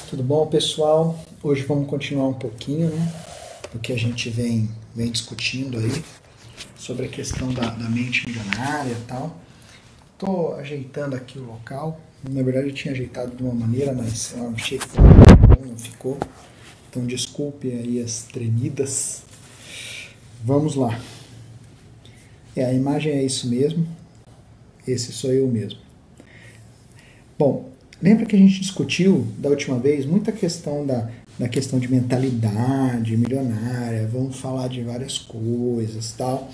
Tudo bom, pessoal? Hoje vamos continuar um pouquinho, do que a gente vem discutindo aí sobre a questão da mente milionária e tal. Estou ajeitando aqui o local. Na verdade eu tinha ajeitado de uma maneira, mas eu achei que não ficou. Então desculpe aí as tremidas. Vamos lá. A imagem é isso mesmo. Esse sou eu mesmo. Bom, lembra que a gente discutiu da última vez muita questão da questão de mentalidade milionária, vamos falar de várias coisas e tal.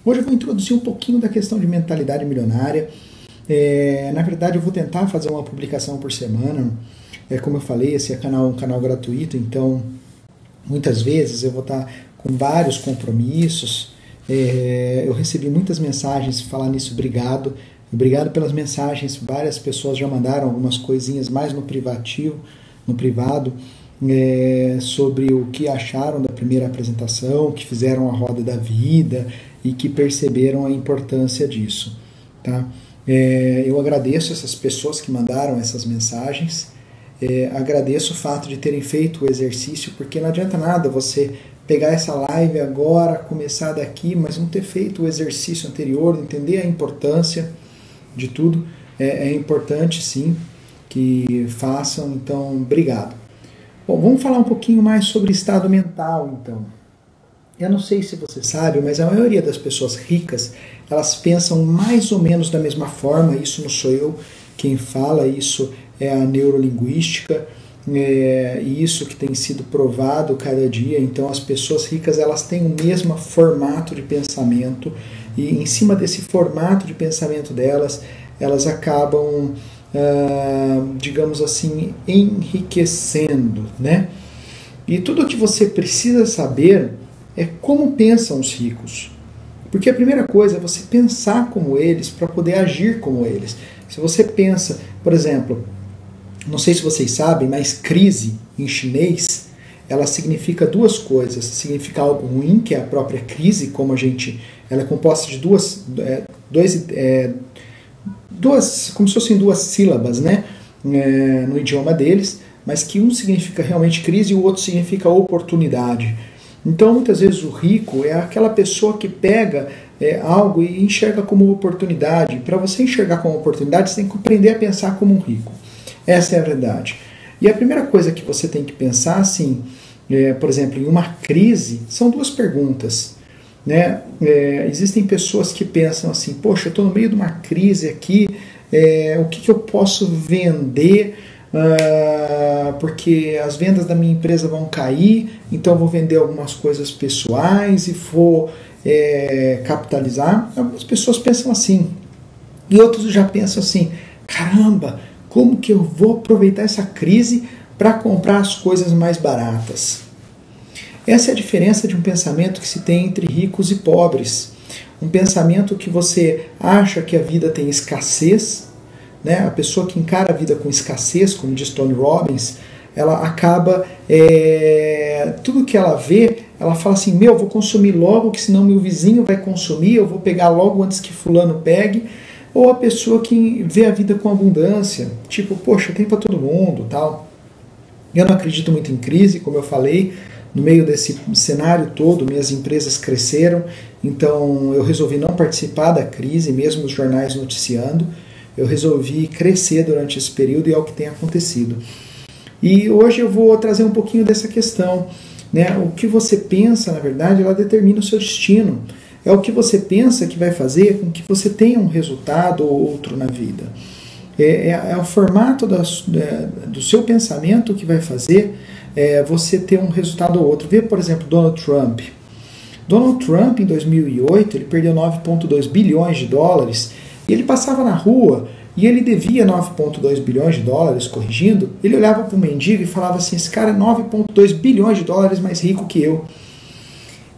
Hoje eu vou introduzir um pouquinho da questão de mentalidade milionária. Na verdade eu vou tentar fazer uma publicação por semana. Como eu falei, esse é um canal gratuito, então muitas vezes eu vou estar com vários compromissos. Eu recebi muitas mensagens falando nisso, obrigado. Obrigado pelas mensagens, várias pessoas já mandaram algumas coisinhas mais no privado, sobre o que acharam da primeira apresentação, que fizeram a roda da vida e que perceberam a importância disso. Tá? Eu agradeço essas pessoas que mandaram essas mensagens, agradeço o fato de terem feito o exercício, porque não adianta nada você pegar essa live agora, começar daqui, mas não ter feito o exercício anterior, entender a importância de tudo. É importante sim que façam, então obrigado. Bom, vamos falar um pouquinho mais sobre estado mental então. Eu não sei se você sabe, mas a maioria das pessoas ricas, elas pensam mais ou menos da mesma forma. Isso não sou eu quem fala, isso é a neurolinguística, e isso que tem sido provado cada dia. Então as pessoas ricas, elas têm o mesmo formato de pensamento, e em cima desse formato de pensamento delas, elas acabam, digamos assim, enriquecendo, né? E tudo o que você precisa saber é como pensam os ricos. Porque a primeira coisa é você pensar como eles para poder agir como eles. Se você pensa, por exemplo, não sei se vocês sabem, mas crise em chinês, ela significa duas coisas. Significa algo ruim, que é a própria crise, ela é composta de como se fossem duas sílabas, né, no idioma deles, mas que um significa realmente crise e o outro significa oportunidade. Então, muitas vezes o rico é aquela pessoa que pega algo e enxerga como oportunidade. Para você enxergar como oportunidade, você tem que aprender a pensar como um rico. Essa é a verdade. E a primeira coisa que você tem que pensar, assim, por exemplo, em uma crise, são duas perguntas. Né? Existem pessoas que pensam assim, poxa, eu estou no meio de uma crise aqui, o que eu posso vender, porque as vendas da minha empresa vão cair, então eu vou vender algumas coisas pessoais e vou capitalizar. Algumas pessoas pensam assim, e outros já pensam assim, caramba, como que eu vou aproveitar essa crise para comprar as coisas mais baratas? Essa é a diferença de um pensamento que se tem entre ricos e pobres. Um pensamento que você acha que a vida tem escassez, né? A pessoa que encara a vida com escassez, como diz Tony Robbins, ela acaba, tudo que ela vê, ela fala assim, eu vou consumir logo, que senão meu vizinho vai consumir, eu vou pegar logo antes que fulano pegue. Ou a pessoa que vê a vida com abundância, tipo, poxa, tem para todo mundo, tal. Eu não acredito muito em crise, como eu falei, no meio desse cenário todo, minhas empresas cresceram, então eu resolvi não participar da crise, mesmo os jornais noticiando, eu resolvi crescer durante esse período e é o que tem acontecido. E hoje eu vou trazer um pouquinho dessa questão, né? O que você pensa, na verdade, ela determina o seu destino. É o que você pensa que vai fazer com que você tenha um resultado ou outro na vida. É o formato do seu pensamento que vai fazer você ter um resultado ou outro. Vê, por exemplo, Donald Trump. Donald Trump, em 2008, ele perdeu 9,2 bilhões de dólares. E ele passava na rua e ele devia 9,2 bilhões de dólares, corrigindo. Ele olhava para o mendigo e falava assim, esse cara é 9,2 bilhões de dólares mais rico que eu.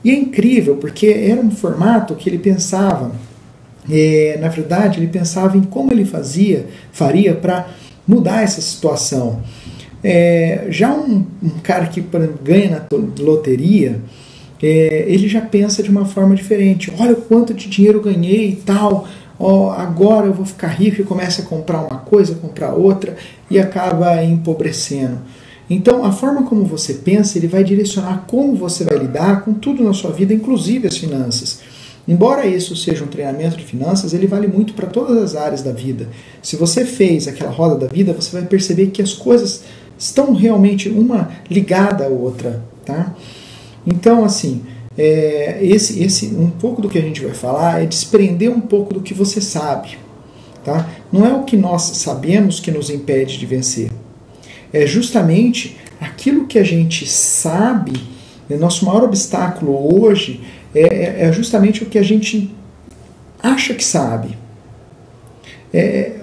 E é incrível, porque era um formato que ele pensava, na verdade, ele pensava em como ele faria para mudar essa situação. Já um cara que, por exemplo, ganha na loteria, ele já pensa de uma forma diferente. Olha o quanto de dinheiro eu ganhei e tal, agora eu vou ficar rico, e começa a comprar uma coisa, comprar outra, e acaba empobrecendo. Então, a forma como você pensa, ele vai direcionar como você vai lidar com tudo na sua vida, inclusive as finanças. Embora isso seja um treinamento de finanças, ele vale muito para todas as áreas da vida. Se você fez aquela roda da vida, você vai perceber que as coisas estão realmente uma ligada à outra, tá? Então, assim, um pouco do que a gente vai falar é desprender um pouco do que você sabe, tá? Não é o que nós sabemos que nos impede de vencer. É justamente aquilo que a gente sabe, nosso maior obstáculo hoje é justamente o que a gente acha que sabe.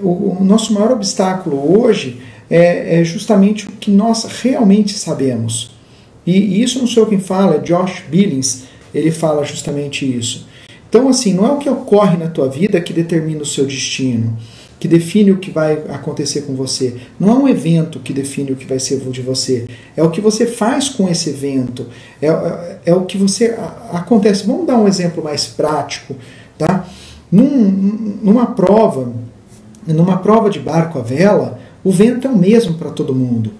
O nosso maior obstáculo hoje é justamente o que nós realmente sabemos. E isso não sou eu quem fala, é Josh Billings, ele fala justamente isso. Então, assim, não é o que ocorre na tua vida que determina o seu destino, que define o que vai acontecer com você. Não é um evento que define o que vai ser de você. É o que você faz com esse evento. É o que você acontece. Vamos dar um exemplo mais prático, tá? Numa prova de barco à vela, o vento é o mesmo para todo mundo.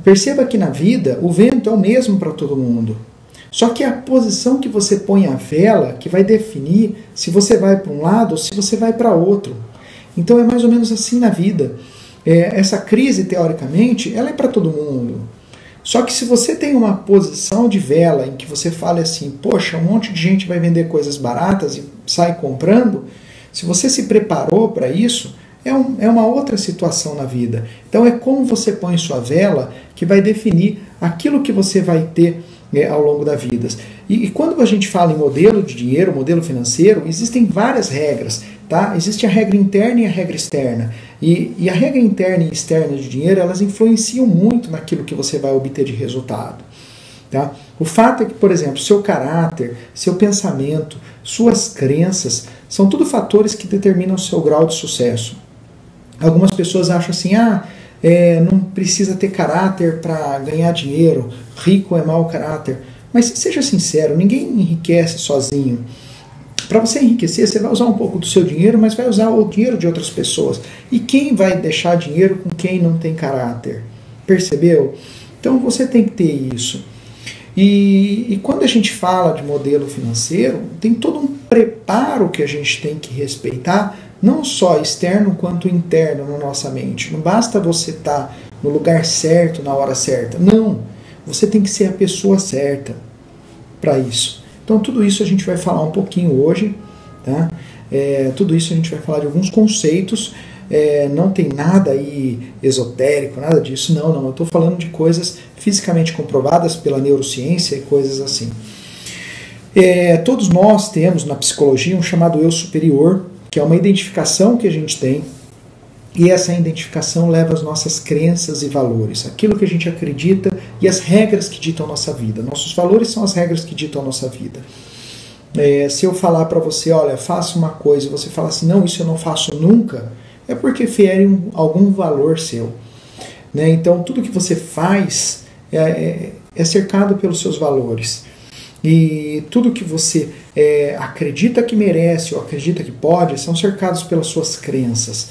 Perceba que na vida o vento é o mesmo para todo mundo. Só que é a posição que você põe a vela que vai definir se você vai para um lado ou se você vai para outro. Então é mais ou menos assim na vida. Essa crise, teoricamente, ela é para todo mundo. Só que se você tem uma posição de vela em que você fala assim, poxa, um monte de gente vai vender coisas baratas e sai comprando, se você se preparou para isso, é uma outra situação na vida. Então é como você põe sua vela que vai definir aquilo que você vai ter ao longo da vida. E quando a gente fala em modelo de dinheiro, modelo financeiro, existem várias regras. Tá? Existe a regra interna e a regra externa. E a regra interna e externa de dinheiro, elas influenciam muito naquilo que você vai obter de resultado. Tá? O fato é que, por exemplo, seu caráter, seu pensamento, suas crenças, são tudo fatores que determinam o seu grau de sucesso. Algumas pessoas acham assim, não precisa ter caráter para ganhar dinheiro, rico é mau caráter. Mas seja sincero, ninguém enriquece sozinho. Para você enriquecer, você vai usar um pouco do seu dinheiro, mas vai usar o dinheiro de outras pessoas. E quem vai deixar dinheiro com quem não tem caráter? Percebeu? Então você tem que ter isso. E quando a gente fala de modelo financeiro, tem todo um preparo que a gente tem que respeitar, não só externo quanto interno na nossa mente. Não basta você estar no lugar certo, na hora certa. Não. Você tem que ser a pessoa certa para isso. Então tudo isso a gente vai falar um pouquinho hoje, tá? Tudo isso a gente vai falar de alguns conceitos, não tem nada aí esotérico, nada disso, não, eu estou falando de coisas fisicamente comprovadas pela neurociência e coisas assim. Todos nós temos na psicologia um chamado eu superior, que é uma identificação que a gente tem, e essa identificação leva às nossas crenças e valores, aquilo que a gente acredita e as regras que ditam a nossa vida. Nossos valores são as regras que ditam a nossa vida. Se eu falar para você, olha, faça uma coisa, e você fala assim, não, isso eu não faço nunca, é porque fere algum valor seu. Né? Então, tudo que você faz é cercado pelos seus valores. E tudo que você acredita que merece ou acredita que pode, são cercados pelas suas crenças.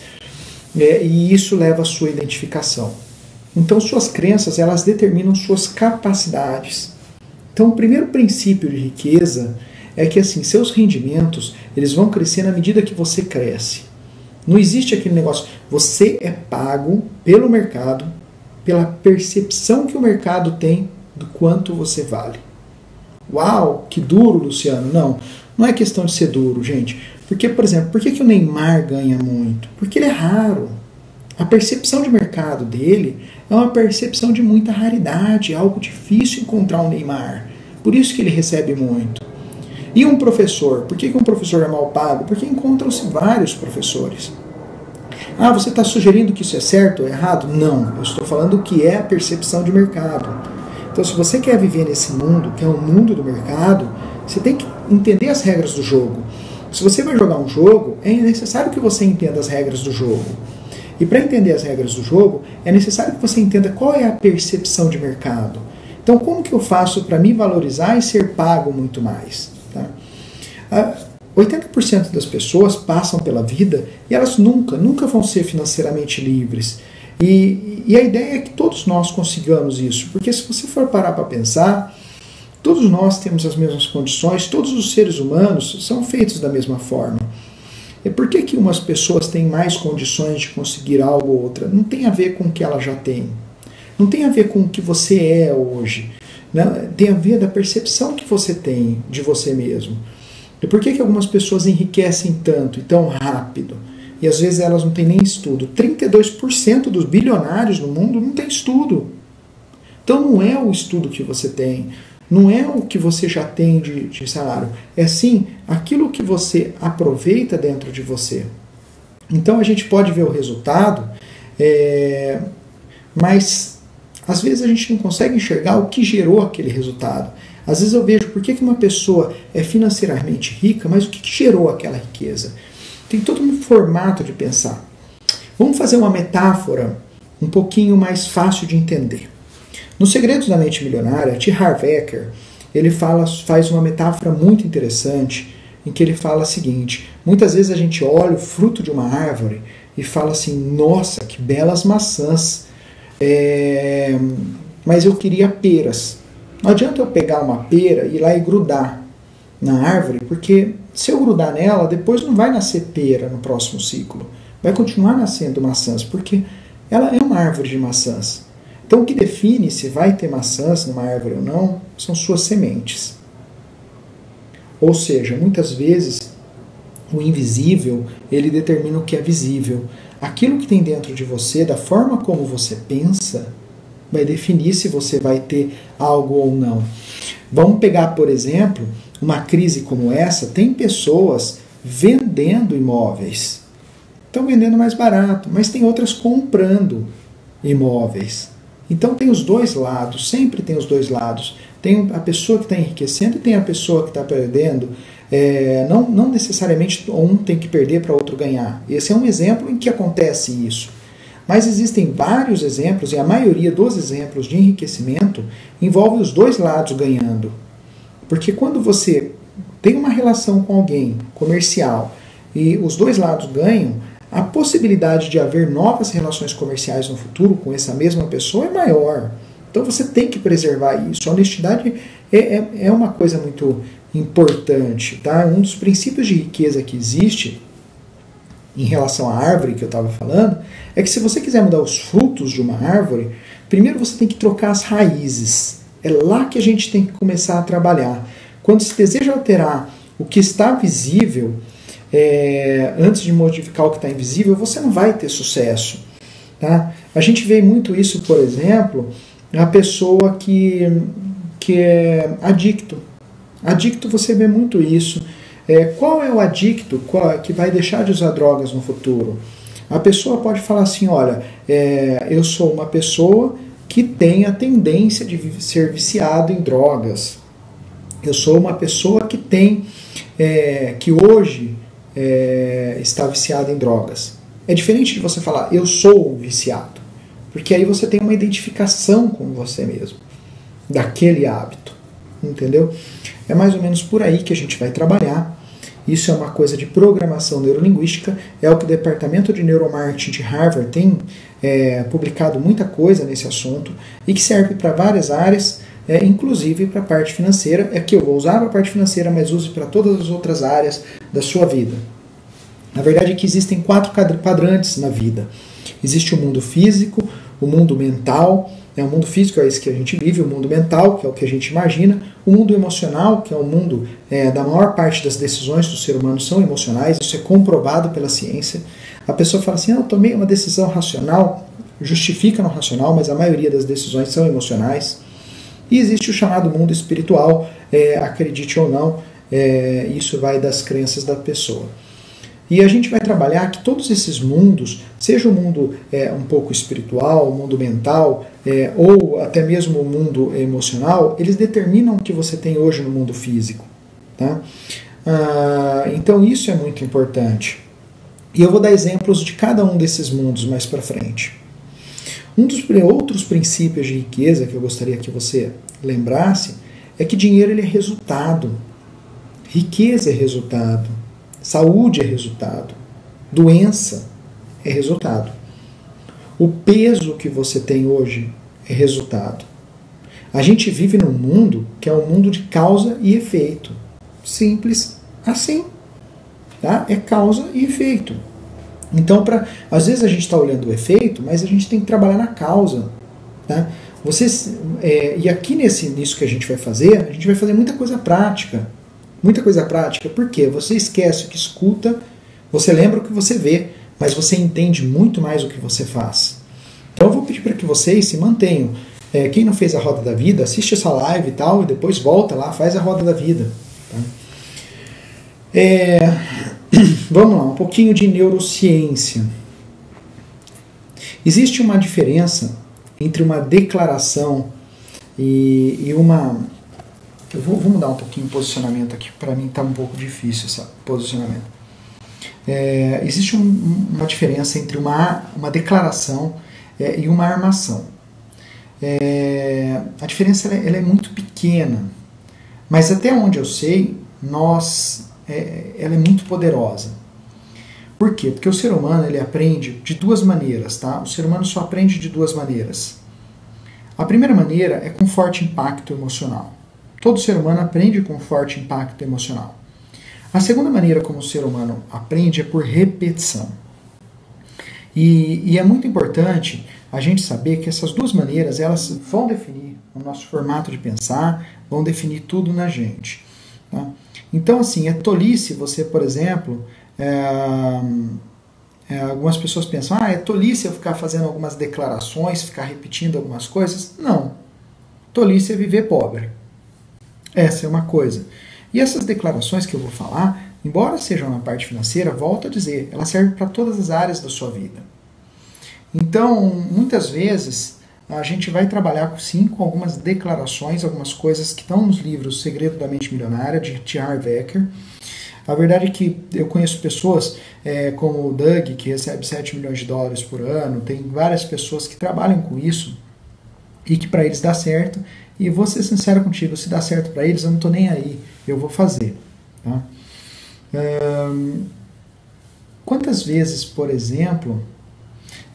E isso leva à sua identificação. Então suas crenças, elas determinam suas capacidades. Então o primeiro princípio de riqueza é que assim, seus rendimentos, eles vão crescer na medida que você cresce. Não existe aquele negócio, você é pago pelo mercado, pela percepção que o mercado tem do quanto você vale. Uau, que duro, Luciano. Não é questão de ser duro, gente. Porque, por exemplo, por que o Neymar ganha muito? Porque ele é raro. A percepção de mercado dele é uma percepção de muita raridade, é algo difícil encontrar um Neymar. Por isso que ele recebe muito. E um professor? Por que um professor é mal pago? Porque encontram-se vários professores. Você está sugerindo que isso é certo ou errado? Não, eu estou falando o que é a percepção de mercado. Então, se você quer viver nesse mundo, que é o mundo do mercado, você tem que entender as regras do jogo. Se você vai jogar um jogo, é necessário que você entenda as regras do jogo. E para entender as regras do jogo, é necessário que você entenda qual é a percepção de mercado. Então, como que eu faço para me valorizar e ser pago muito mais? Tá? 80% das pessoas passam pela vida e elas nunca vão ser financeiramente livres. E a ideia é que todos nós consigamos isso, porque se você for parar para pensar, todos nós temos as mesmas condições, todos os seres humanos são feitos da mesma forma. E por que umas pessoas têm mais condições de conseguir algo ou outra? Não tem a ver com o que ela já tem. Não tem a ver com o que você é hoje. Né? Tem a ver da percepção que você tem de você mesmo. E por que algumas pessoas enriquecem tanto e tão rápido? E às vezes elas não têm nem estudo. 32% dos bilionários no mundo não tem estudo. Então não é o estudo que você tem. Não é o que você já tem de salário. É sim aquilo que você aproveita dentro de você. Então a gente pode ver o resultado, mas às vezes a gente não consegue enxergar o que gerou aquele resultado. Às vezes eu vejo por que uma pessoa é financeiramente rica, mas o que gerou aquela riqueza. Tem todo um formato de pensar. Vamos fazer uma metáfora um pouquinho mais fácil de entender. Nos Segredos da Mente Milionária, T. Harv Eker, ele faz uma metáfora muito interessante, em que ele fala o seguinte: muitas vezes a gente olha o fruto de uma árvore e fala assim, nossa, que belas maçãs, mas eu queria peras. Não adianta eu pegar uma pera e ir lá e grudar na árvore, porque se eu grudar nela, depois não vai nascer pera no próximo ciclo. Vai continuar nascendo maçãs, porque ela é uma árvore de maçãs. Então o que define se vai ter maçãs numa árvore ou não são suas sementes. Ou seja, muitas vezes o invisível, ele determina o que é visível. Aquilo que tem dentro de você, da forma como você pensa, vai definir se você vai ter algo ou não. Vamos pegar, por exemplo, uma crise como essa, tem pessoas vendendo imóveis. Estão vendendo mais barato, mas tem outras comprando imóveis. Então tem os dois lados, sempre tem os dois lados. Tem a pessoa que está enriquecendo e tem a pessoa que está perdendo. Não necessariamente um tem que perder para outro ganhar. Esse é um exemplo em que acontece isso. Mas existem vários exemplos, e a maioria dos exemplos de enriquecimento envolve os dois lados ganhando. Porque quando você tem uma relação com alguém comercial e os dois lados ganham, a possibilidade de haver novas relações comerciais no futuro com essa mesma pessoa é maior. Então você tem que preservar isso. A honestidade é uma coisa muito importante. Tá? Um dos princípios de riqueza que existe em relação à árvore que eu estava falando é que se você quiser mudar os frutos de uma árvore, primeiro você tem que trocar as raízes. É lá que a gente tem que começar a trabalhar. Quando se deseja alterar o que está visível, antes de modificar o que está invisível, você não vai ter sucesso. Tá? A gente vê muito isso, por exemplo, a pessoa que é adicto. Adicto, você vê muito isso. Qual é o adicto que vai deixar de usar drogas no futuro? A pessoa pode falar assim, olha, eu sou uma pessoa que tem a tendência de ser viciado em drogas. Eu sou uma pessoa que que hoje está viciado em drogas. É diferente de você falar, eu sou um viciado. Porque aí você tem uma identificação com você mesmo, daquele hábito. Entendeu? É mais ou menos por aí que a gente vai trabalhar. Isso é uma coisa de programação neurolinguística, é o que o departamento de neuromarketing de Harvard tem publicado muita coisa nesse assunto e que serve para várias áreas, inclusive para a parte financeira. É que eu vou usar para a parte financeira, mas use para todas as outras áreas da sua vida. Na verdade é que existem 4 quadrantes na vida. Existe o mundo físico, o mundo mental. O mundo físico é esse que a gente vive, o mundo mental, que é o que a gente imagina, o mundo emocional, que é o mundo da maior parte das decisões do ser humano são emocionais, isso é comprovado pela ciência. A pessoa fala assim, eu tomei uma decisão racional, justifica no racional, mas a maioria das decisões são emocionais. E existe o chamado mundo espiritual, acredite ou não, isso vai das crenças da pessoa. E a gente vai trabalhar que todos esses mundos, seja o mundo um pouco espiritual, o mundo mental, ou até mesmo o mundo emocional, eles determinam o que você tem hoje no mundo físico. Tá? Então isso é muito importante. E eu vou dar exemplos de cada um desses mundos mais para frente. Um dos outros princípios de riqueza que eu gostaria que você lembrasse é que dinheiro ele é resultado. Riqueza é resultado. Saúde é resultado. Doença é resultado. O peso que você tem hoje é resultado. A gente vive num mundo que é um mundo de causa e efeito. Simples assim. Tá? É causa e efeito. Então, às vezes a gente está olhando o efeito, mas a gente tem que trabalhar na causa. Tá? E aqui nisso que a gente vai fazer muita coisa prática. Muita coisa prática. Por quê? Você esquece o que escuta, você lembra o que você vê, mas você entende muito mais o que você faz. Então eu vou pedir para que vocês se mantenham. Quem não fez a Roda da Vida, assiste essa live e tal, e depois volta lá, faz a Roda da Vida. Tá? Vamos lá, um pouquinho de neurociência. Existe uma diferença entre uma declaração e uma... Eu vou mudar um pouquinho o posicionamento aqui, para mim está um pouco difícil esse posicionamento. Existe uma diferença entre uma declaração e uma armação. A diferença ela é muito pequena, mas até onde eu sei, ela é muito poderosa. Por quê? Porque o ser humano ele aprende de duas maneiras, tá? O ser humano só aprende de duas maneiras. A primeira maneira é com forte impacto emocional. Todo ser humano aprende com forte impacto emocional. A segunda maneira como o ser humano aprende é por repetição. E é muito importante a gente saber que essas duas maneiras elas vão definir o nosso formato de pensar, vão definir tudo na gente. Tá? Então, assim, é tolice você, por exemplo, algumas pessoas pensam, é tolice eu ficar fazendo algumas declarações, ficar repetindo algumas coisas. Não. Tolice é viver pobre. Essa é uma coisa. E essas declarações que eu vou falar, embora sejam na parte financeira, volto a dizer, elas servem para todas as áreas da sua vida. Então, muitas vezes, a gente vai trabalhar sim com algumas declarações, algumas coisas que estão nos livros Segredo da Mente Milionária, de T. Harv Eker. A verdade é que eu conheço pessoas como o Doug, que recebe 7 milhões de dólares por ano, tem várias pessoas que trabalham com isso e que para eles dá certo. E vou ser sincero contigo, se dá certo para eles, eu não estou nem aí, eu vou fazer. Tá? Quantas vezes, por exemplo,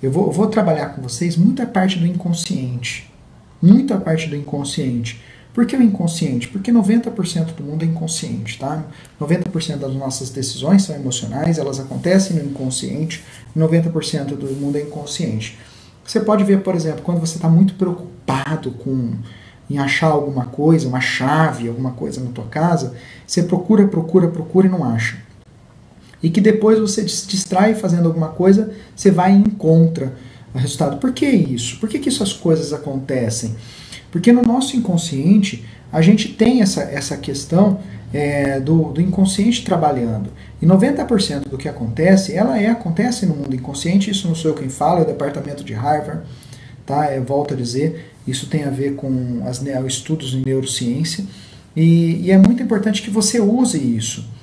eu vou trabalhar com vocês muita parte do inconsciente. Muita parte do inconsciente. Por que o inconsciente? Porque 90% do mundo é inconsciente. Tá? 90% das nossas decisões são emocionais, elas acontecem no inconsciente, 90% do mundo é inconsciente. Você pode ver, por exemplo, quando você está muito preocupado em achar alguma coisa, uma chave, alguma coisa na tua casa, você procura e não acha. E que depois você se distrai fazendo alguma coisa, você vai e encontra o resultado. Por que isso? Por que essas coisas acontecem? Porque no nosso inconsciente, a gente tem essa questão do inconsciente trabalhando. E 90% do que acontece, acontece no mundo inconsciente, isso não sou eu quem fala, é o departamento de Harvard, tá? Volto a dizer, isso tem a ver com estudos em neurociência, e é muito importante que você use isso.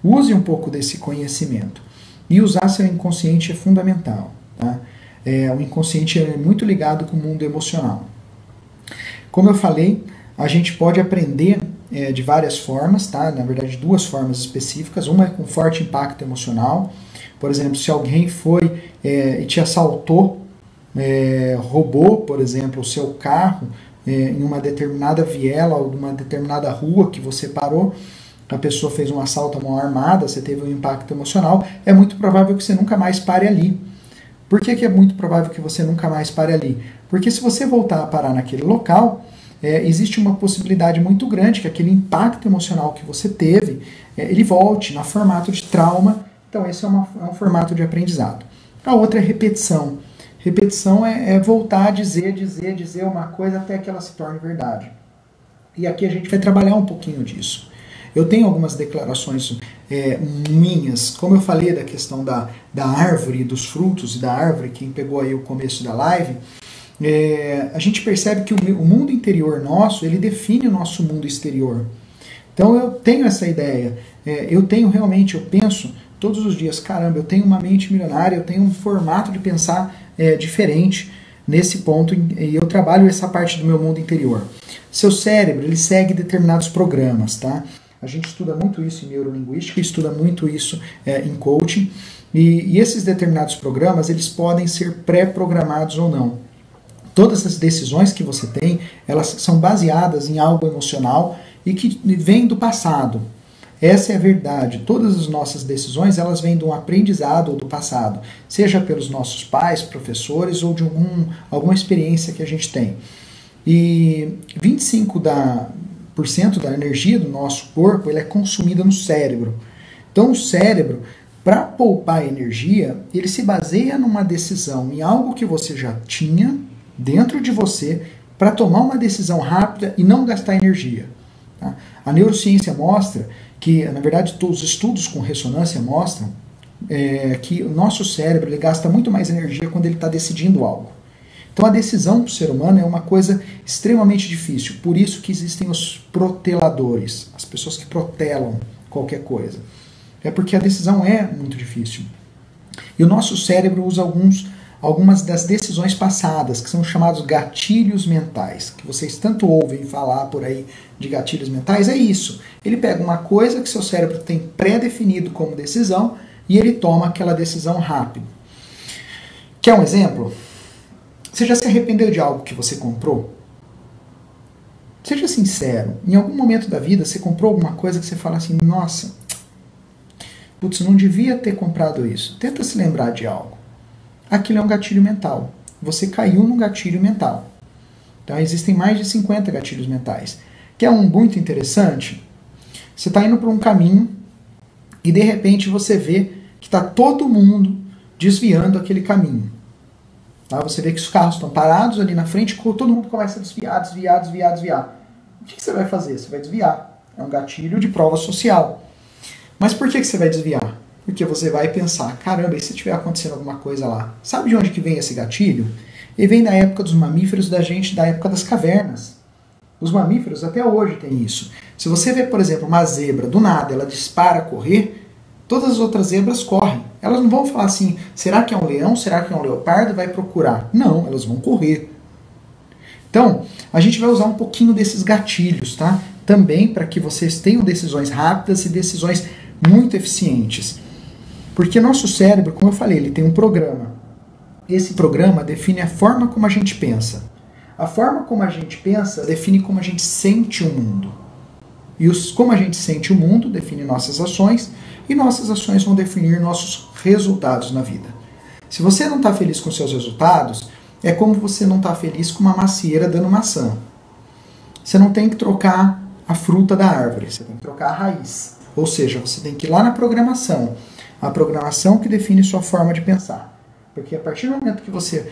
Use um pouco desse conhecimento. E usar seu inconsciente é fundamental. Tá? O inconsciente é muito ligado com o mundo emocional. Como eu falei, a gente pode aprender de várias formas, tá? Na verdade, duas formas específicas. Uma é com forte impacto emocional. Por exemplo, se alguém foi e te assaltou, roubou, por exemplo, o seu carro em uma determinada viela ou numa determinada rua que você parou, a pessoa fez um assalto à mão armada, você teve um impacto emocional, é muito provável que você nunca mais pare ali. Por que é muito provável que você nunca mais pare ali? Porque se você voltar a parar naquele local, existe uma possibilidade muito grande que aquele impacto emocional que você teve, ele volte no formato de trauma. Então esse é um formato de aprendizado. A outra é repetição. Repetição é voltar a dizer uma coisa até que ela se torne verdade. E aqui a gente vai trabalhar um pouquinho disso. Eu tenho algumas declarações minhas, como eu falei da questão da árvore, dos frutos e da árvore, quem pegou aí o começo da live, a gente percebe que o mundo interior nosso, ele define o nosso mundo exterior. Então eu tenho essa ideia, eu penso todos os dias, caramba, eu tenho uma mente milionária, eu tenho um formato de pensar diferente nesse ponto, e eu trabalho essa parte do meu mundo interior. Seu cérebro, ele segue determinados programas, tá? A gente estuda muito isso em neurolinguística, estuda muito isso em coaching, e esses determinados programas, eles podem ser pré-programados ou não. Todas as decisões que você tem, elas são baseadas em algo emocional e que vem do passado. Essa é a verdade. Todas as nossas decisões, elas vêm de um aprendizado ou do passado, seja pelos nossos pais, professores ou de alguma experiência que a gente tem. E 25% da energia do nosso corpo, ele é consumida no cérebro. Então o cérebro, para poupar energia, ele se baseia numa decisão, em algo que você já tinha dentro de você, para tomar uma decisão rápida e não gastar energia. Tá? A neurociência mostra que, na verdade, todos os estudos com ressonância mostram que o nosso cérebro ele gasta muito mais energia quando ele está decidindo algo. Então a decisão para o ser humano é uma coisa extremamente difícil, por isso que existem os proteladores, as pessoas que protelam qualquer coisa. É porque a decisão é muito difícil. E o nosso cérebro usa algumas das decisões passadas, que são chamados gatilhos mentais, que vocês tanto ouvem falar por aí de gatilhos mentais, é isso. Ele pega uma coisa que seu cérebro tem pré-definido como decisão e ele toma aquela decisão rápido. Quer um exemplo? Você já se arrependeu de algo que você comprou? Seja sincero, em algum momento da vida você comprou alguma coisa que você fala assim, nossa, putz, não devia ter comprado isso. Tenta se lembrar de algo. Aquilo é um gatilho mental. Você caiu num gatilho mental. Então existem mais de 50 gatilhos mentais. Que é um muito interessante. Você está indo por um caminho e de repente você vê que está todo mundo desviando aquele caminho. Tá? Você vê que os carros estão parados ali na frente, todo mundo começa a desviar. O que você vai fazer? Você vai desviar. É um gatilho de prova social. Mas por que você vai desviar? Porque você vai pensar, caramba, e se tiver acontecendo alguma coisa lá? Sabe de onde que vem esse gatilho? Ele vem da época dos mamíferos, da época das cavernas. Os mamíferos até hoje têm isso. Se você vê, por exemplo, uma zebra, do nada, ela dispara a correr, todas as outras zebras correm. Elas não vão falar assim, será que é um leão, será que é um leopardo? Vai procurar. Não, elas vão correr. Então, a gente vai usar um pouquinho desses gatilhos, tá? Também para que vocês tenham decisões rápidas e decisões muito eficientes. Porque nosso cérebro, como eu falei, ele tem um programa. Esse programa define a forma como a gente pensa. A forma como a gente pensa define como a gente sente o mundo. E como a gente sente o mundo define nossas ações, e nossas ações vão definir nossos resultados na vida. Se você não está feliz com seus resultados, é como você não está feliz com uma macieira dando maçã. Você não tem que trocar a fruta da árvore, você tem que trocar a raiz. Ou seja, você tem que ir lá na programação. A programação que define sua forma de pensar. Porque a partir do momento que você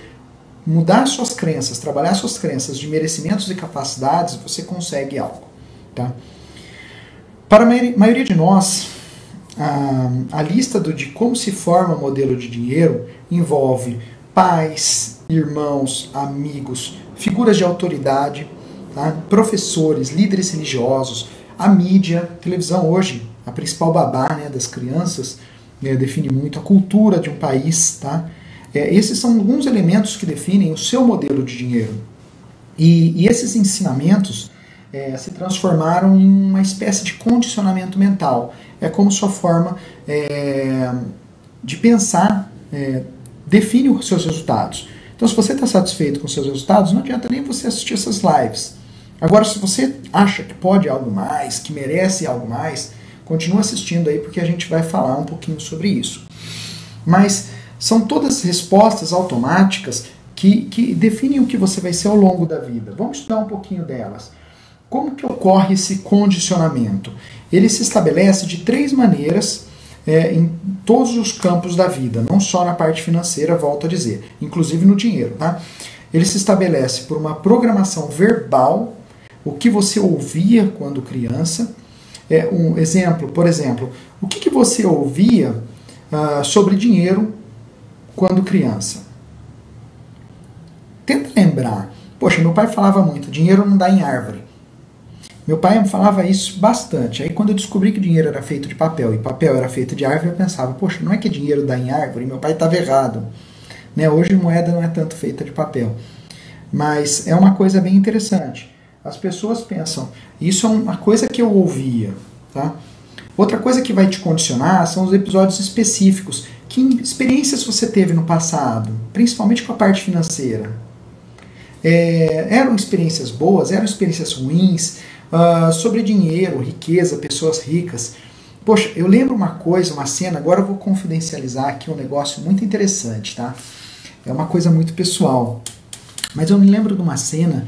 mudar suas crenças, trabalhar suas crenças de merecimentos e capacidades, você consegue algo. Tá? Para a maioria de nós, a lista de como se forma o modelo de dinheiro envolve pais, irmãos, amigos, figuras de autoridade, tá? Professores, líderes religiosos, a mídia, televisão hoje, a principal babá, né, das crianças, define muito a cultura de um país, tá? Esses são alguns elementos que definem o seu modelo de dinheiro. E esses ensinamentos se transformaram em uma espécie de condicionamento mental. É como sua forma de pensar define os seus resultados. Então, se você está satisfeito com os seus resultados, não adianta nem você assistir essas lives. Agora, se você acha que pode algo mais, que merece algo mais, continua assistindo aí, porque a gente vai falar um pouquinho sobre isso. Mas são todas respostas automáticas que definem o que você vai ser ao longo da vida. Vamos estudar um pouquinho delas. Como que ocorre esse condicionamento? Ele se estabelece de 3 maneiras em todos os campos da vida, não só na parte financeira, volto a dizer, inclusive no dinheiro. Tá? Ele se estabelece por uma programação verbal, o que você ouvia quando criança. Um exemplo, por exemplo, o que você ouvia sobre dinheiro quando criança? Tenta lembrar. Poxa, meu pai falava muito, dinheiro não dá em árvore. Meu pai falava isso bastante. Aí quando eu descobri que dinheiro era feito de papel e papel era feito de árvore, eu pensava, poxa, não é que dinheiro dá em árvore? Meu pai estava errado. Né? Hoje moeda não é tanto feita de papel. Mas é uma coisa bem interessante. As pessoas pensam, isso é uma coisa que eu ouvia. tá? Outra coisa que vai te condicionar são os episódios específicos. Que experiências você teve no passado, principalmente com a parte financeira? Eram experiências boas, eram experiências ruins, sobre dinheiro, riqueza, pessoas ricas. Poxa, eu lembro uma coisa, uma cena, agora eu vou confidencializar aqui um negócio muito interessante, tá? É uma coisa muito pessoal. Mas eu me lembro de uma cena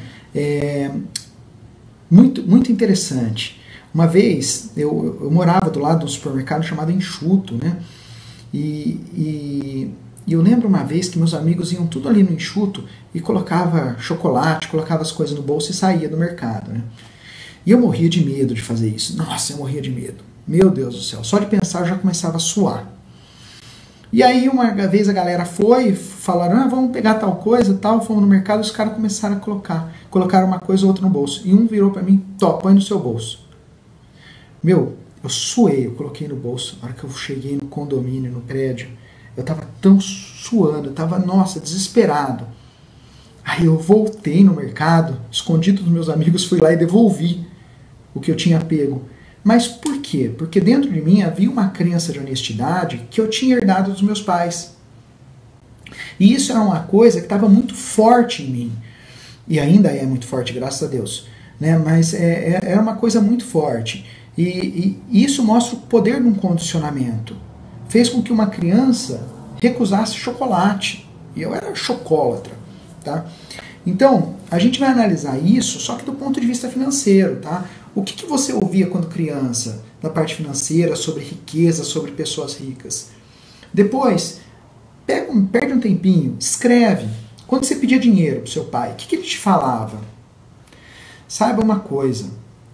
muito interessante. Uma vez, eu morava do lado de um supermercado chamado Enxuto, né? E eu lembro uma vez que meus amigos iam tudo ali no Enxuto e colocava chocolate, colocava as coisas no bolso e saía do mercado, né? E eu morria de medo de fazer isso. Nossa, eu morria de medo. Meu Deus do céu, só de pensar eu já começava a suar. E aí uma vez a galera foi, falaram, vamos pegar tal coisa, tal, fomos no mercado, os caras começaram a colocaram uma coisa ou outra no bolso. E um virou pra mim, põe no seu bolso. Meu, eu suei, eu coloquei no bolso. Na hora que eu cheguei no condomínio, no prédio, eu tava tão suando, eu tava, nossa, desesperado. Aí eu voltei no mercado, escondido dos meus amigos, fui lá e devolvi o que eu tinha pego. Mas por quê? Porque dentro de mim havia uma crença de honestidade que eu tinha herdado dos meus pais. E isso era uma coisa que estava muito forte em mim. E ainda é muito forte, graças a Deus. Né? Mas era uma coisa muito forte. E isso mostra o poder de um condicionamento. Fez com que uma criança recusasse chocolate. E eu era chocólatra. Tá? Então, a gente vai analisar isso, só que do ponto de vista financeiro. Tá? O que você ouvia quando criança, da parte financeira, sobre riqueza, sobre pessoas ricas? Depois, perde um tempinho, escreve. Quando você pedia dinheiro para o seu pai, o que ele te falava? Saiba uma coisa,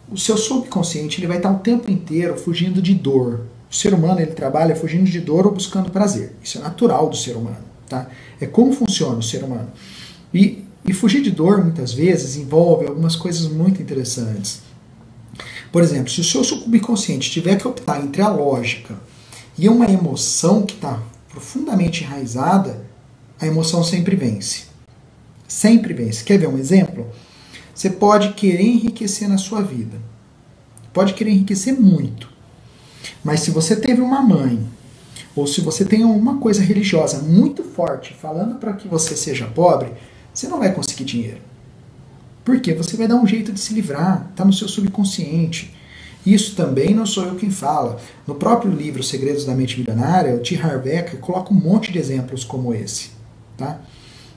o seu subconsciente ele vai estar o tempo inteiro fugindo de dor. O ser humano ele trabalha fugindo de dor ou buscando prazer. Isso é natural do ser humano. Tá? É como funciona o ser humano. E fugir de dor, muitas vezes, envolve algumas coisas muito interessantes. Por exemplo, se o seu subconsciente tiver que optar entre a lógica e uma emoção que está profundamente enraizada, a emoção sempre vence. Sempre vence. Quer ver um exemplo? Você pode querer enriquecer na sua vida. Pode querer enriquecer muito. Mas se você teve uma mãe, ou se você tem alguma coisa religiosa muito forte falando para que você seja pobre, você não vai conseguir dinheiro. Por quê? Você vai dar um jeito de se livrar, está no seu subconsciente. Isso também não sou eu quem fala. No próprio livro Segredos da Mente Milionária, o T. Harv Eker coloca um monte de exemplos como esse. Tá?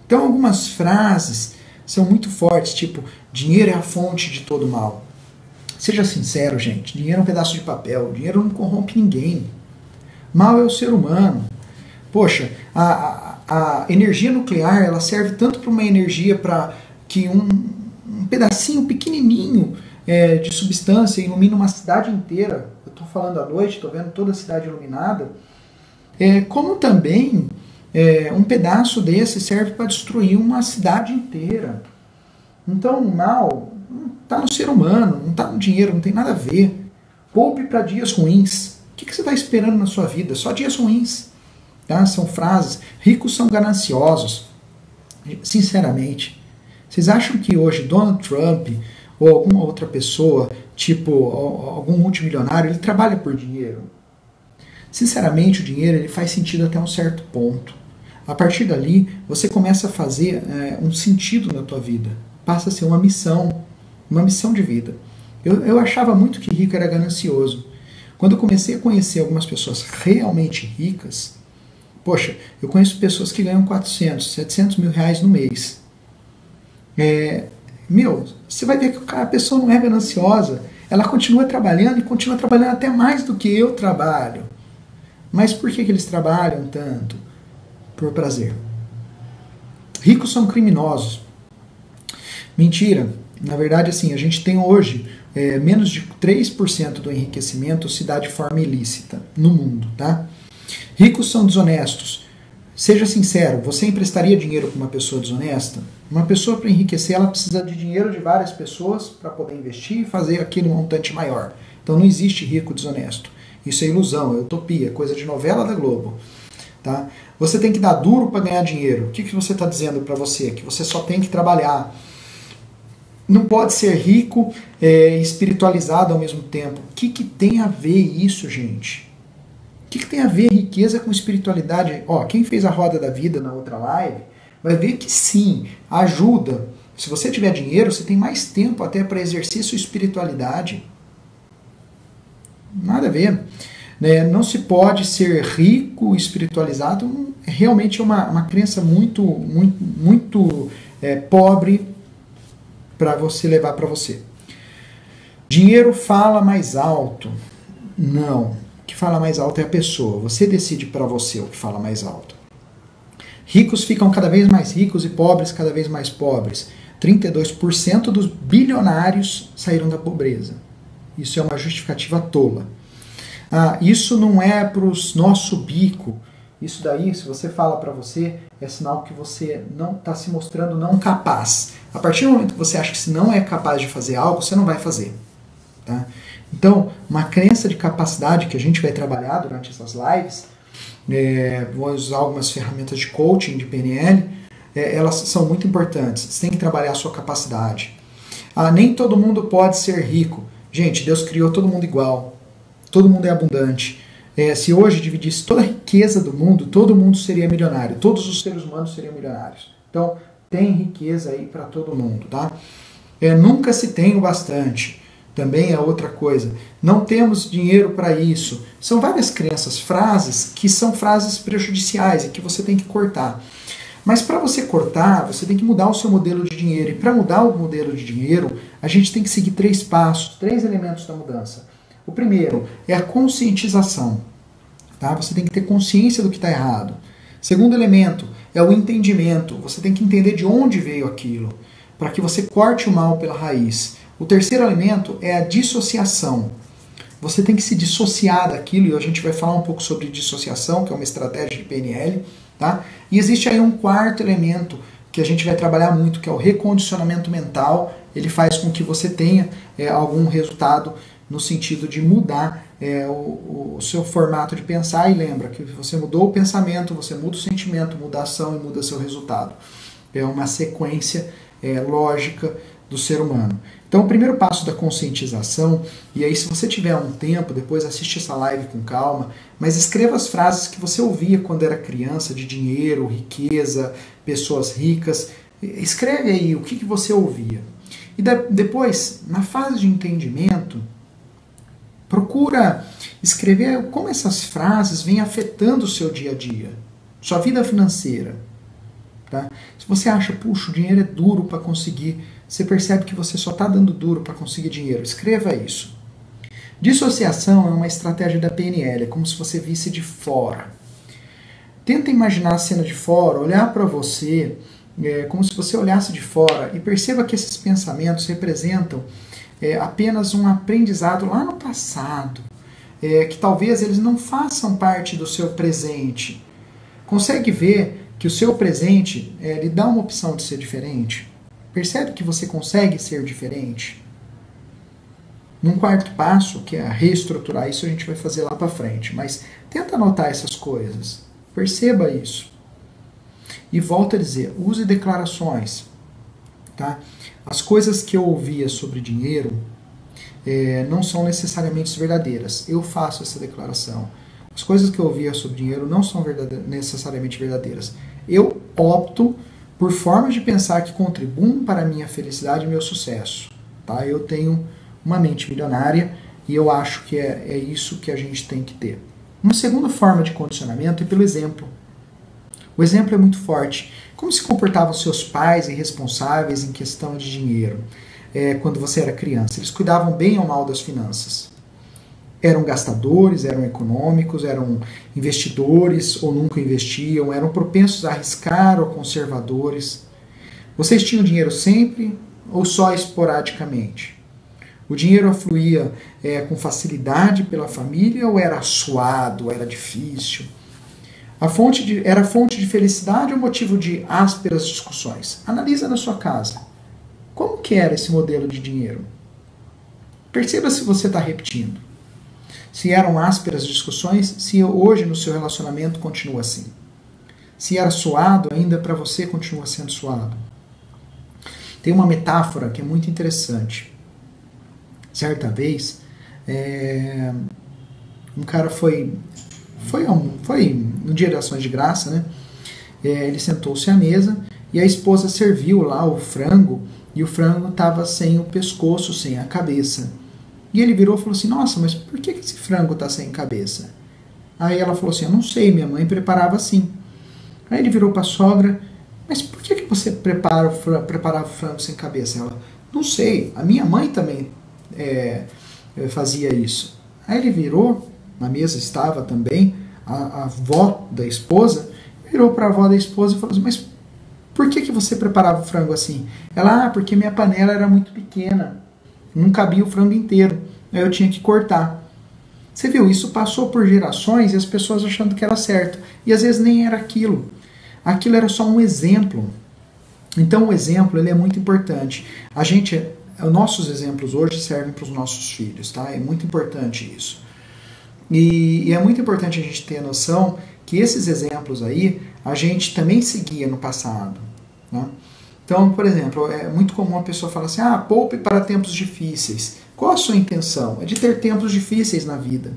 Então algumas frases são muito fortes, tipo, dinheiro é a fonte de todo mal. Seja sincero, gente, dinheiro é um pedaço de papel, dinheiro não corrompe ninguém. Mal é o ser humano. Poxa, a energia nuclear ela serve tanto para uma energia para que um pedacinho pequenininho de substância ilumina uma cidade inteira. Eu estou falando à noite, estou vendo toda a cidade iluminada. Como também um pedaço desse serve para destruir uma cidade inteira. Então o mal não está no ser humano, não está no dinheiro, não tem nada a ver. Poupe para dias ruins. O que você está esperando na sua vida? Só dias ruins. Tá? São frases. Ricos são gananciosos. Sinceramente, vocês acham que hoje Donald Trump ou alguma outra pessoa, tipo algum multimilionário, ele trabalha por dinheiro? Sinceramente, o dinheiro ele faz sentido até um certo ponto. A partir dali, você começa a fazer um sentido na tua vida. Passa a ser uma missão de vida. Eu achava muito que rico era ganancioso. Quando eu comecei a conhecer algumas pessoas realmente ricas, poxa, eu conheço pessoas que ganham 400, 700 mil reais no mês. Você vai ver que a pessoa não é gananciosa. Ela continua trabalhando e continua trabalhando até mais do que eu trabalho. Mas por que eles trabalham tanto? Por prazer. Ricos são criminosos. Mentira. Na verdade, assim, a gente tem hoje menos de 3% do enriquecimento se dá de forma ilícita no mundo, tá? Ricos são desonestos. Seja sincero, você emprestaria dinheiro para uma pessoa desonesta? Uma pessoa para enriquecer, ela precisa de dinheiro de várias pessoas para poder investir e fazer aquele montante maior. Então não existe rico desonesto. Isso é ilusão, é utopia, é coisa de novela da Globo. Tá? Você tem que dar duro para ganhar dinheiro. O que você está dizendo para você? Que você só tem que trabalhar. não pode ser rico e espiritualizado ao mesmo tempo. O que tem a ver isso, gente? O que tem a ver riqueza com espiritualidade? Ó, quem fez a roda da vida na outra live vai ver que sim, ajuda. Se você tiver dinheiro, você tem mais tempo até para exercer sua espiritualidade. Nada a ver. Né? Não se pode ser rico, espiritualizado. Realmente é uma crença muito pobre para você levar para você. Dinheiro fala mais alto. Não. O que fala mais alto é a pessoa. Você decide para você o que fala mais alto. Ricos ficam cada vez mais ricos e pobres cada vez mais pobres. 32% dos bilionários saíram da pobreza. Isso é uma justificativa tola. Isso não é para o nosso bico. Isso daí, se você fala para você, é sinal que você não está se mostrando não capaz. A partir do momento que você acha que você não é capaz de fazer algo, você não vai fazer. Tá? Então, uma crença de capacidade que a gente vai trabalhar durante essas lives, vou usar algumas ferramentas de coaching, de PNL, elas são muito importantes. Você tem que trabalhar a sua capacidade. Nem todo mundo pode ser rico. Gente, Deus criou todo mundo igual. Todo mundo é abundante. Se hoje dividisse toda a riqueza do mundo, todo mundo seria milionário. Todos os seres humanos seriam milionários. Então, tem riqueza aí para todo mundo, tá? Nunca se tem o bastante. Também é outra coisa. Não temos dinheiro para isso. São várias crenças, frases que são frases prejudiciais e que você tem que cortar. Mas para você cortar, você tem que mudar o seu modelo de dinheiro. E para mudar o modelo de dinheiro, a gente tem que seguir 3 passos, 3 elementos da mudança. O primeiro é a conscientização. Tá? Você tem que ter consciência do que está errado. Segundo elemento é o entendimento. Você tem que entender de onde veio aquilo, para que você corte o mal pela raiz. O terceiro elemento é a dissociação. Você tem que se dissociar daquilo, e a gente vai falar um pouco sobre dissociação, que é uma estratégia de PNL. Tá? E existe aí um quarto elemento que a gente vai trabalhar muito, que é o recondicionamento mental. Ele faz com que você tenha algum resultado no sentido de mudar o seu formato de pensar. E lembra que você mudou o pensamento, você muda o sentimento, muda a ação e muda seu resultado. É uma sequência lógica do ser humano. Então, o primeiro passo da conscientização, e aí se você tiver um tempo, depois assiste essa live com calma, mas escreva as frases que você ouvia quando era criança, de dinheiro, riqueza, pessoas ricas. Escreve aí o que você ouvia. E depois, na fase de entendimento, procura escrever como essas frases vêm afetando o seu dia a dia, sua vida financeira. Tá? Se você acha, puxa, o dinheiro é duro para conseguir, você percebe que você só está dando duro para conseguir dinheiro. Escreva isso. Dissociação é uma estratégia da PNL, é como se você visse de fora. Tenta imaginar a cena de fora, olhar para você, como se você olhasse de fora e perceba que esses pensamentos representam apenas um aprendizado lá no passado, que talvez eles não façam parte do seu presente. Consegue ver que o seu presente lhe dá uma opção de ser diferente? Percebe que você consegue ser diferente? Num quarto passo, que é reestruturar isso, a gente vai fazer lá para frente. Mas tenta anotar essas coisas. Perceba isso. E volta a dizer, use declarações. Tá? As coisas que eu ouvia sobre dinheiro não são necessariamente verdadeiras. Eu faço essa declaração. As coisas que eu ouvia sobre dinheiro não são necessariamente verdadeiras. Eu opto por formas de pensar que contribuam para a minha felicidade e meu sucesso. Tá? Eu tenho uma mente milionária e eu acho que é isso que a gente tem que ter. Uma segunda forma de condicionamento é pelo exemplo. O exemplo é muito forte. Como se comportavam seus pais irresponsáveis em questão de dinheiro quando você era criança? Eles cuidavam bem ou mal das finanças? Eram gastadores, eram econômicos, eram investidores ou nunca investiam, eram propensos a arriscar ou conservadores? Vocês tinham dinheiro sempre ou só esporadicamente? O dinheiro afluía com facilidade pela família ou era suado, era difícil? Era fonte de felicidade ou motivo de ásperas discussões? Analisa na sua casa. Como que era esse modelo de dinheiro? Perceba se você está repetindo. Se eram ásperas discussões, se hoje no seu relacionamento continua assim. Se era suado, ainda para você continua sendo suado. Tem uma metáfora que é muito interessante. Certa vez, um cara foi no Dia de Ações de Graça, né? Ele sentou-se à mesa e a esposa serviu lá o frango, e o frango estava sem o pescoço, sem a cabeça. E ele virou e falou assim: nossa, mas por que esse frango está sem cabeça? Aí ela falou assim: eu não sei, minha mãe preparava assim. Aí ele virou para a sogra: mas por que você preparava o frango sem cabeça? Ela: não sei, a minha mãe também fazia isso. Aí ele virou, na mesa estava também a avó da esposa, virou para a avó da esposa e falou assim: mas por que você preparava o frango assim? Ela: porque minha panela era muito pequena, não cabia o frango inteiro, aí eu tinha que cortar. Você viu, isso passou por gerações e as pessoas achando que era certo, e às vezes nem era aquilo. Aquilo era só um exemplo. Então o exemplo, ele é muito importante. Nossos exemplos hoje servem para os nossos filhos, tá? É muito importante isso. E é muito importante a gente ter a noção que esses exemplos aí, a gente também seguia no passado, né? Então, por exemplo, é muito comum a pessoa falar assim: poupe para tempos difíceis. Qual a sua intenção? É de ter tempos difíceis na vida.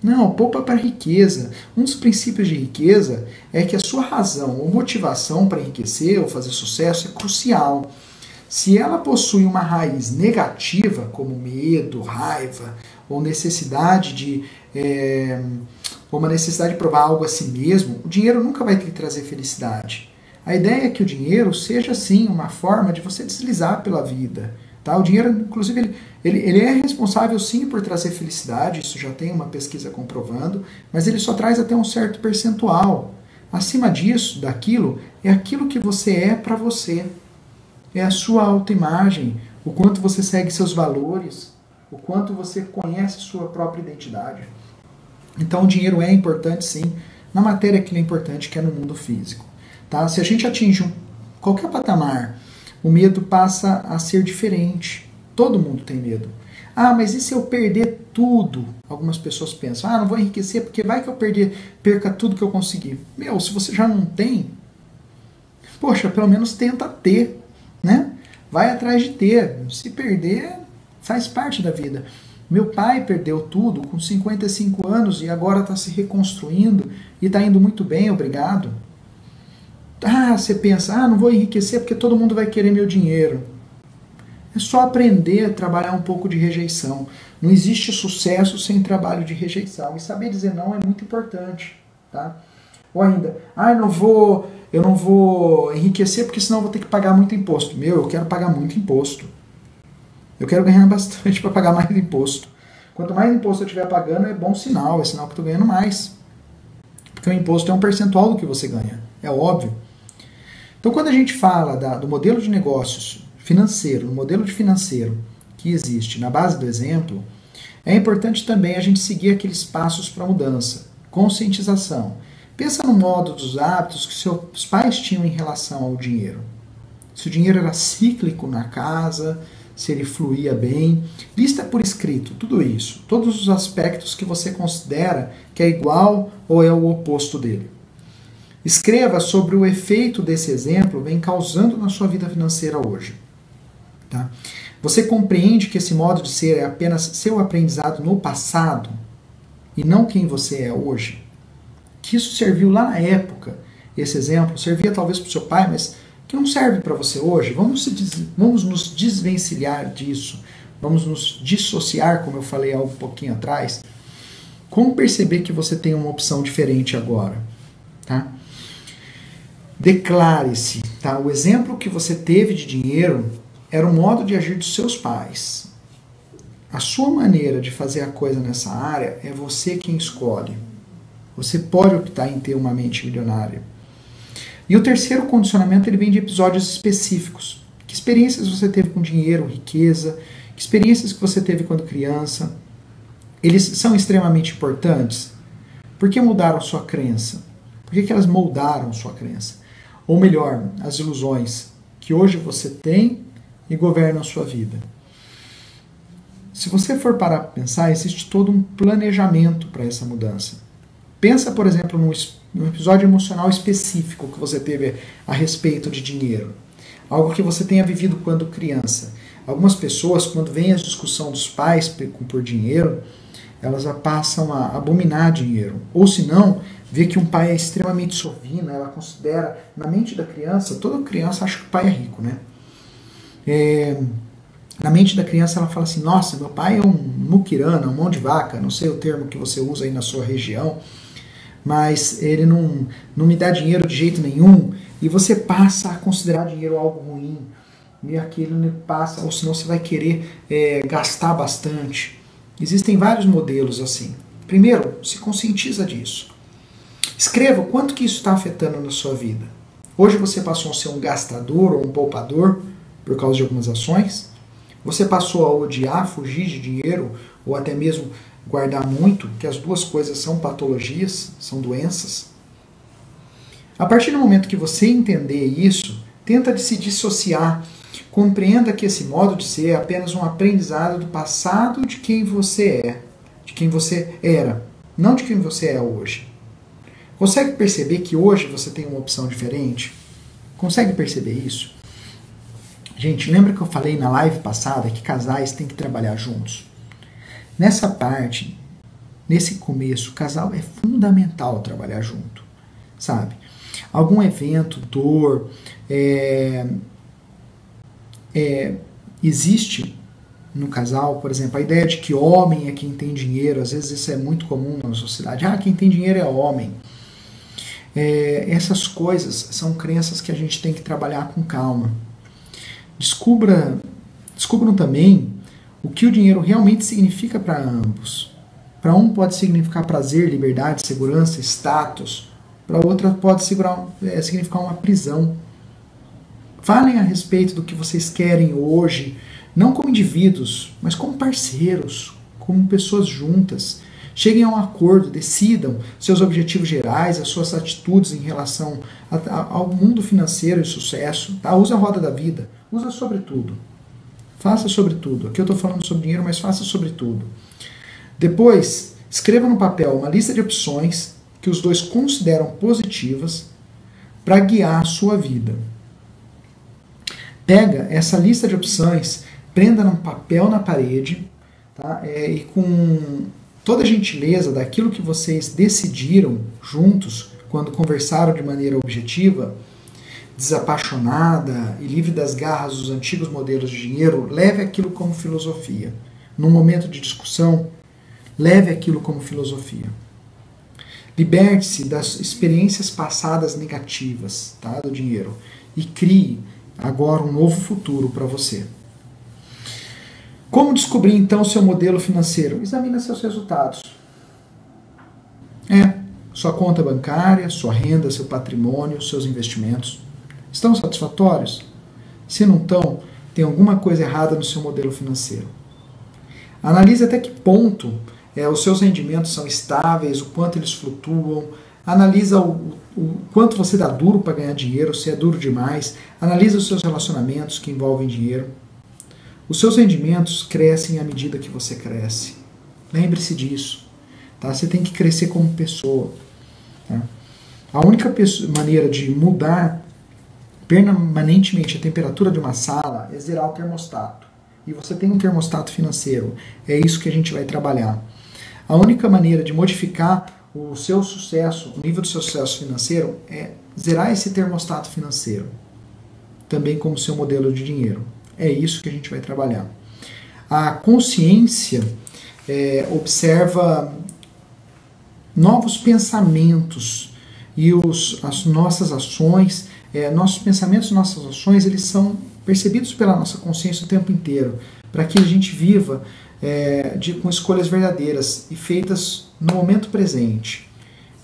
Não, poupa para riqueza. Um dos princípios de riqueza é que a sua razão ou motivação para enriquecer ou fazer sucesso é crucial. Se ela possui uma raiz negativa, como medo, raiva, ou necessidade ou uma necessidade de provar algo a si mesmo, o dinheiro nunca vai te trazer felicidade. A ideia é que o dinheiro seja, sim, uma forma de você deslizar pela vida. Tá? O dinheiro, inclusive, ele é responsável, sim, por trazer felicidade, isso já tem uma pesquisa comprovando, mas ele só traz até um certo percentual. Acima disso, daquilo, é aquilo que você é para você. É a sua autoimagem, o quanto você segue seus valores, o quanto você conhece sua própria identidade. Então o dinheiro é importante, sim, na matéria que ele é importante, que é no mundo físico. Tá? Se a gente atinge qualquer patamar, o medo passa a ser diferente. Todo mundo tem medo. Mas e se eu perder tudo? Algumas pessoas pensam: não vou enriquecer porque vai que eu perca tudo que eu conseguir. Se você já não tem, poxa, pelo menos tenta ter, né? Vai atrás de ter. Se perder, faz parte da vida. Meu pai perdeu tudo com 55 anos e agora está se reconstruindo e está indo muito bem, obrigado. Você pensa: não vou enriquecer porque todo mundo vai querer meu dinheiro. É só aprender a trabalhar um pouco de rejeição. Não existe sucesso sem trabalho de rejeição. E saber dizer não é muito importante. Tá? Ou ainda: eu não vou enriquecer porque senão eu vou ter que pagar muito imposto. Eu quero pagar muito imposto. Eu quero ganhar bastante para pagar mais imposto. Quanto mais imposto eu estiver pagando, é bom sinal. É sinal que eu estou ganhando mais. Porque o imposto é um percentual do que você ganha. É óbvio. Então, quando a gente fala do modelo de negócios financeiro, no modelo de financeiro que existe na base do exemplo, é importante também a gente seguir aqueles passos para a mudança. Conscientização. Pensa no modo dos hábitos que seus pais tinham em relação ao dinheiro. Se o dinheiro era cíclico na casa, se ele fluía bem. Lista por escrito tudo isso, todos os aspectos que você considera que é igual ou é o oposto dele. Escreva sobre o efeito desse exemplo vem causando na sua vida financeira hoje. Tá? Você compreende que esse modo de ser é apenas seu aprendizado no passado e não quem você é hoje? Que isso serviu lá na época, esse exemplo, servia talvez para o seu pai, mas que não serve para você hoje. Vamos nos desvencilhar disso, vamos nos dissociar, como eu falei há um pouquinho atrás. Como perceber que você tem uma opção diferente agora? Tá? Declare-se. Tá? O exemplo que você teve de dinheiro era o modo de agir dos seus pais. A sua maneira de fazer a coisa nessa área é você quem escolhe. Você pode optar em ter uma mente milionária. E o terceiro condicionamento ele vem de episódios específicos. Que experiências você teve com dinheiro, riqueza? Que experiências que você teve quando criança? Eles são extremamente importantes. Por que mudaram sua crença? Por que elas moldaram sua crença? Ou melhor, as ilusões que hoje você tem e governam a sua vida. Se você for parar para pensar, existe todo um planejamento para essa mudança. Pensa, por exemplo, num episódio emocional específico que você teve a respeito de dinheiro. Algo que você tenha vivido quando criança. Algumas pessoas, quando vem a discussão dos pais por dinheiro, elas já passam a abominar dinheiro. Ou se não, vê que um pai é extremamente sovino, ela considera, na mente da criança, toda criança acha que o pai é rico, né? Na mente da criança ela fala assim, nossa, meu pai é um muquirana, um mão de vaca, não sei o termo que você usa aí na sua região, mas ele não me dá dinheiro de jeito nenhum, e você passa a considerar dinheiro algo ruim, e aquilo passa, ou senão você vai querer gastar bastante. Existem vários modelos assim. Primeiro, se conscientiza disso. Escreva o quanto que isso está afetando na sua vida. Hoje você passou a ser um gastador ou um poupador por causa de algumas ações. Você passou a odiar, fugir de dinheiro ou até mesmo guardar muito, que as duas coisas são patologias, são doenças. A partir do momento que você entender isso, tenta de se dissociar. Compreenda que esse modo de ser é apenas um aprendizado do passado de quem você é, de quem você era, não de quem você é hoje. Consegue perceber que hoje você tem uma opção diferente? Consegue perceber isso? Gente, lembra que eu falei na live passada que casais têm que trabalhar juntos? Nessa parte, nesse começo, o casal é fundamental trabalhar junto, sabe? Algum evento, dor, existe no casal, por exemplo, a ideia de que homem é quem tem dinheiro, às vezes isso é muito comum na sociedade. Quem tem dinheiro é homem. Essas coisas são crenças que a gente tem que trabalhar com calma. Descubram também o que o dinheiro realmente significa para ambos. Para um pode significar prazer, liberdade, segurança, status. Para outra pode significar uma prisão. Falem a respeito do que vocês querem hoje, não como indivíduos, mas como parceiros, como pessoas juntas. Cheguem a um acordo, decidam seus objetivos gerais, as suas atitudes em relação ao mundo financeiro e sucesso. Tá? Usa a roda da vida, usa sobre tudo. Faça sobre tudo. Aqui eu estou falando sobre dinheiro, mas faça sobre tudo. Depois, escreva no papel uma lista de opções que os dois consideram positivas para guiar a sua vida. Pega essa lista de opções, prenda num papel na parede, tá? E com toda a gentileza daquilo que vocês decidiram juntos, quando conversaram de maneira objetiva, desapaixonada e livre das garras dos antigos modelos de dinheiro, leve aquilo como filosofia. Num momento de discussão, leve aquilo como filosofia. Liberte-se das experiências passadas negativas, tá, do dinheiro e crie agora um novo futuro para você. Como descobrir então o seu modelo financeiro? Examine seus resultados. Sua conta bancária, sua renda, seu patrimônio, seus investimentos. Estão satisfatórios? Se não estão, tem alguma coisa errada no seu modelo financeiro. Analise até que ponto os seus rendimentos são estáveis, o quanto eles flutuam. Analisa o quanto você dá duro para ganhar dinheiro, se é duro demais. Analisa os seus relacionamentos que envolvem dinheiro. Os seus rendimentos crescem à medida que você cresce. Lembre-se disso. Tá? Você tem que crescer como pessoa. Tá? A única maneira de mudar permanentemente a temperatura de uma sala é zerar o termostato. E você tem um termostato financeiro. É isso que a gente vai trabalhar. A única maneira de modificar o seu sucesso, o nível do seu sucesso financeiro, é zerar esse termostato financeiro. Também como seu modelo de dinheiro. É isso que a gente vai trabalhar. A consciência observa novos pensamentos e as nossas ações, nossos pensamentos e nossas ações, eles são percebidos pela nossa consciência o tempo inteiro, para que a gente viva com escolhas verdadeiras e feitas no momento presente,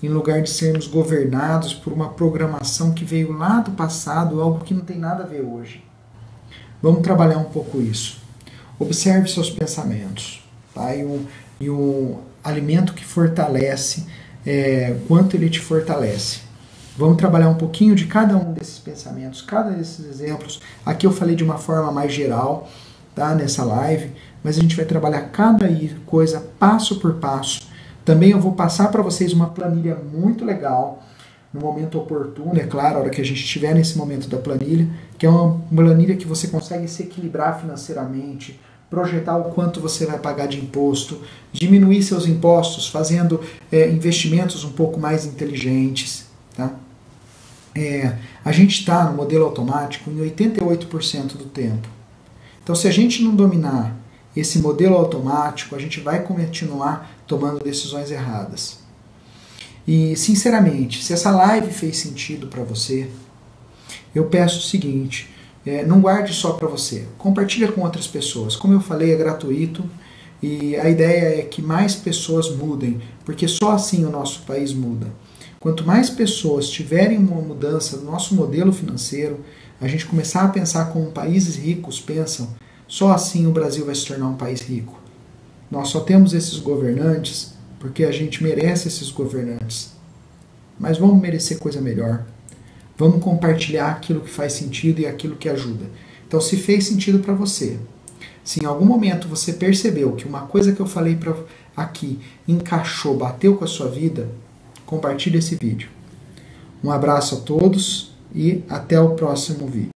em lugar de sermos governados por uma programação que veio lá do passado, algo que não tem nada a ver hoje. Vamos trabalhar um pouco isso. Observe seus pensamentos. Tá? E o alimento que fortalece, quanto ele te fortalece. Vamos trabalhar um pouquinho de cada um desses pensamentos, cada desses exemplos. Aqui eu falei de uma forma mais geral, tá? Nessa live, mas a gente vai trabalhar cada coisa passo por passo. Também eu vou passar para vocês uma planilha muito legal, no momento oportuno, é claro, a hora que a gente estiver nesse momento da planilha, que é uma planilha que você consegue se equilibrar financeiramente, projetar o quanto você vai pagar de imposto, diminuir seus impostos fazendo investimentos um pouco mais inteligentes. Tá? A gente está no modelo automático em 88% do tempo. Então, se a gente não dominar esse modelo automático, a gente vai continuar tomando decisões erradas. E, sinceramente, se essa live fez sentido para você, eu peço o seguinte, não guarde só para você, compartilha com outras pessoas. Como eu falei, é gratuito e a ideia é que mais pessoas mudem, porque só assim o nosso país muda. Quanto mais pessoas tiverem uma mudança no nosso modelo financeiro, a gente começar a pensar como países ricos pensam, só assim o Brasil vai se tornar um país rico. Nós só temos esses governantes porque a gente merece esses governantes. Mas vamos merecer coisa melhor. Vamos compartilhar aquilo que faz sentido e aquilo que ajuda. Então, se fez sentido para você, se em algum momento você percebeu que uma coisa que eu falei aqui encaixou, bateu com a sua vida, compartilhe esse vídeo. Um abraço a todos e até o próximo vídeo.